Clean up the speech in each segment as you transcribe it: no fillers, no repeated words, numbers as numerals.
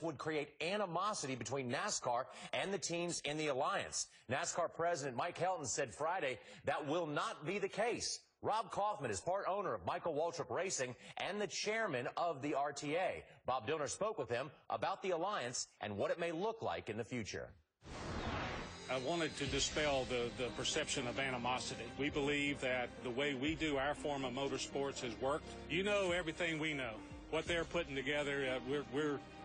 would create animosity between NASCAR and the teams in the alliance. NASCAR President Mike Helton said Friday that will not be the case. Rob Kaufman is part owner of Michael Waltrip Racing and the chairman of the RTA. Bob Dillner spoke with him about the alliance and what it may look like in the future. I wanted to dispel the perception of animosity. We believe that the way we do our form of motorsports has worked. You know everything we know. What they're putting together,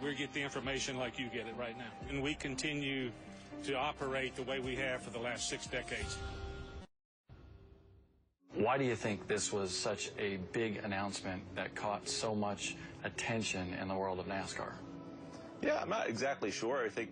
we get the information like you get it right now. And we continue to operate the way we have for the last 6 decades. Why do you think this was such a big announcement that caught so much attention in the world of NASCAR? Yeah, I'm not exactly sure. I think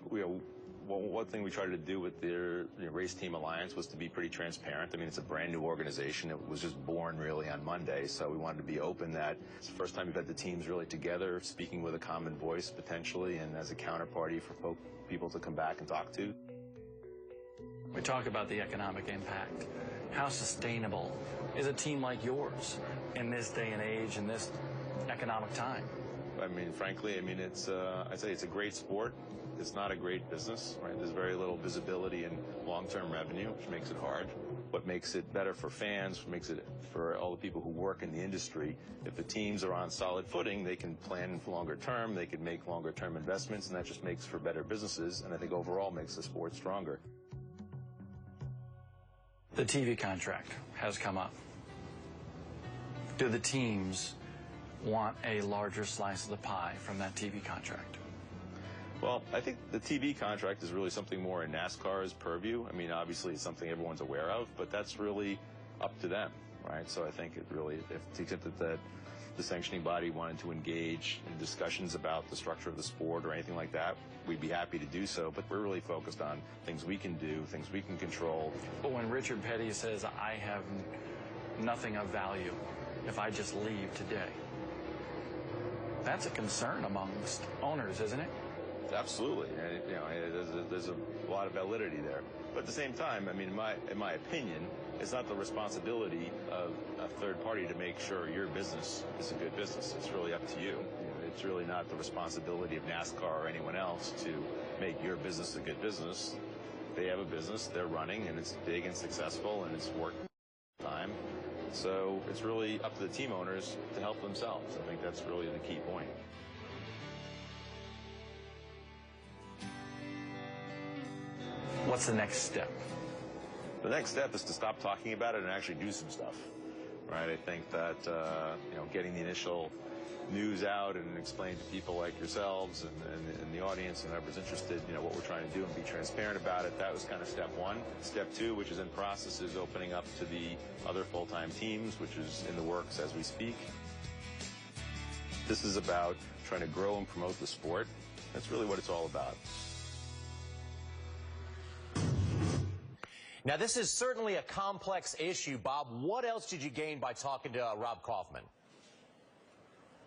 one thing we tried to do with the Race Team Alliance was to be pretty transparent. I mean, it's a brand new organization. It was just born really on Monday, so we wanted to be open that it's the first time we've had the teams really together, speaking with a common voice potentially, and as a counterparty for people to come back and talk to. We talk about the economic impact. How sustainable is a team like yours in this day and age, in this economic time? I mean, frankly, I'd say it's a great sport. It's not a great business, right? There's very little visibility in long-term revenue, which makes it hard. What makes it better for fans, makes it for all the people who work in the industry, if the teams are on solid footing, they can plan for longer term, they can make longer term investments, and that just makes for better businesses, and I think overall makes the sport stronger. The TV contract has come up. Do the teams want a larger slice of the pie from that TV contract? Well, I think the TV contract is really something more in NASCAR's purview. I mean, obviously it's something everyone's aware of, but that's really up to them, right? So I think it really, if to the extent that the sanctioning body wanted to engage in discussions about the structure of the sport or anything like that, we'd be happy to do so, but we're really focused on things we can do, things we can control. But when Richard Petty says, I have nothing of value if I just leave today, that's a concern amongst owners, isn't it? Absolutely. There's a lot of validity there. But at the same time, I mean, in my opinion, it's not the responsibility of a third party to make sure your business is a good business. It's really up to you. It's really not the responsibility of NASCAR or anyone else to make your business a good business. They have a business, they're running, and it's big and successful, and it's working time. So it's really up to the team owners to help themselves. I think that's really the key point. What's the next step? The next step is to stop talking about it and actually do some stuff, right? I think that, getting the initial news out and explain to people like yourselves and the audience and whoever's interested, what we're trying to do and be transparent about it, that was kind of step one. Step two, which is in process, is opening up to the other full-time teams, which is in the works as we speak. This is about trying to grow and promote the sport. That's really what it's all about. Now, this is certainly a complex issue, Bob. What else did you gain by talking to Rob Kaufman?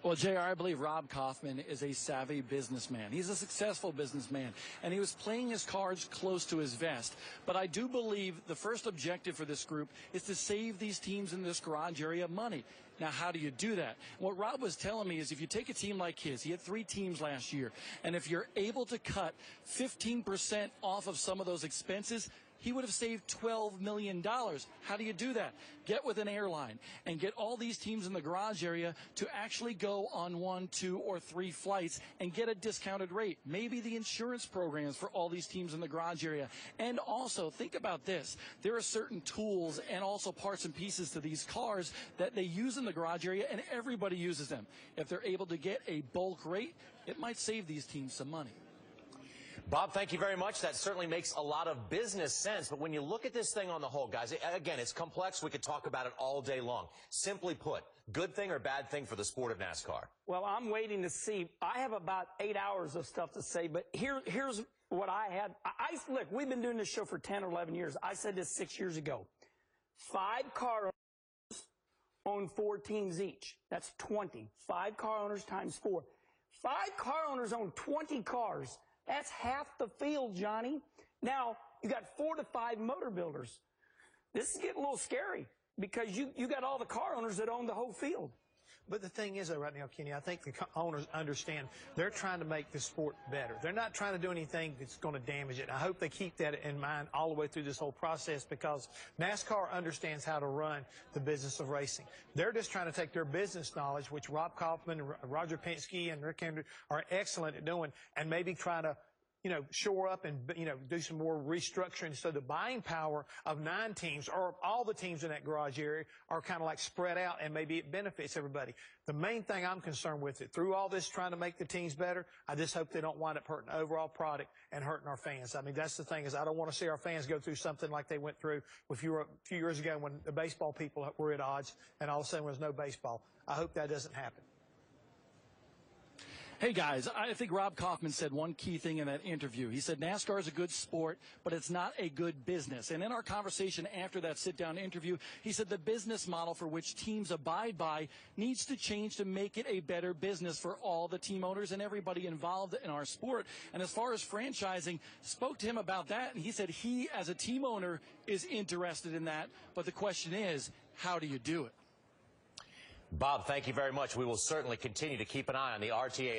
Well, JR, I believe Rob Kaufman is a savvy businessman. He's a successful businessman, and he was playing his cards close to his vest. But I do believe the first objective for this group is to save these teams in this garage area money. Now, how do you do that? What Rob was telling me is if you take a team like his, he had 3 teams last year, and if you're able to cut 15% off of some of those expenses, he would have saved $12 million. How do you do that? Get with an airline and get all these teams in the garage area to actually go on 1, 2, or 3 flights and get a discounted rate. Maybe the insurance programs for all these teams in the garage area. And also, think about this. There are certain tools and also parts and pieces to these cars that they use in the garage area, and everybody uses them. If they're able to get a bulk rate, it might save these teams some money. Bob, thank you very much. That certainly makes a lot of business sense. But when you look at this thing on the whole, guys, again, it's complex. We could talk about it all day long. Simply put, good thing or bad thing for the sport of NASCAR? Well, I'm waiting to see. I have about 8 hours of stuff to say, but here's what I had. Look, we've been doing this show for 10 or 11 years. I said this 6 years ago. 5 car owners own 4 teams each. That's 20. 5 car owners times 4. 5 car owners own 20 cars. That's half the field, Johnny. Now, you got 4 to 5 motor builders. This is getting a little scary because you got all the car owners that own the whole field. But the thing is, though, right now, Kenny, I think the owners understand they're trying to make the sport better. They're not trying to do anything that's going to damage it. I hope they keep that in mind all the way through this whole process, because NASCAR understands how to run the business of racing. They're just trying to take their business knowledge, which Rob Kaufman, Roger Penske, and Rick Hendrick are excellent at doing, and maybe try to shore up and, do some more restructuring so the buying power of 9 teams or all the teams in that garage area are kind of like spread out, and maybe it benefits everybody. The main thing I'm concerned with it, through all this trying to make the teams better, I just hope they don't wind up hurting the overall product and hurting our fans. I mean, that's the thing, is I don't want to see our fans go through something like they went through a few years ago when the baseball people were at odds and all of a sudden there was no baseball. I hope that doesn't happen. Hey, guys, I think Rob Kaufman said one key thing in that interview. He said NASCAR is a good sport, but it's not a good business. And in our conversation after that sit-down interview, he said the business model for which teams abide by needs to change to make it a better business for all the team owners and everybody involved in our sport. And as far as franchising, spoke to him about that, and he said he, as a team owner, is interested in that. But the question is, how do you do it? Bob, thank you very much. We will certainly continue to keep an eye on the RTA.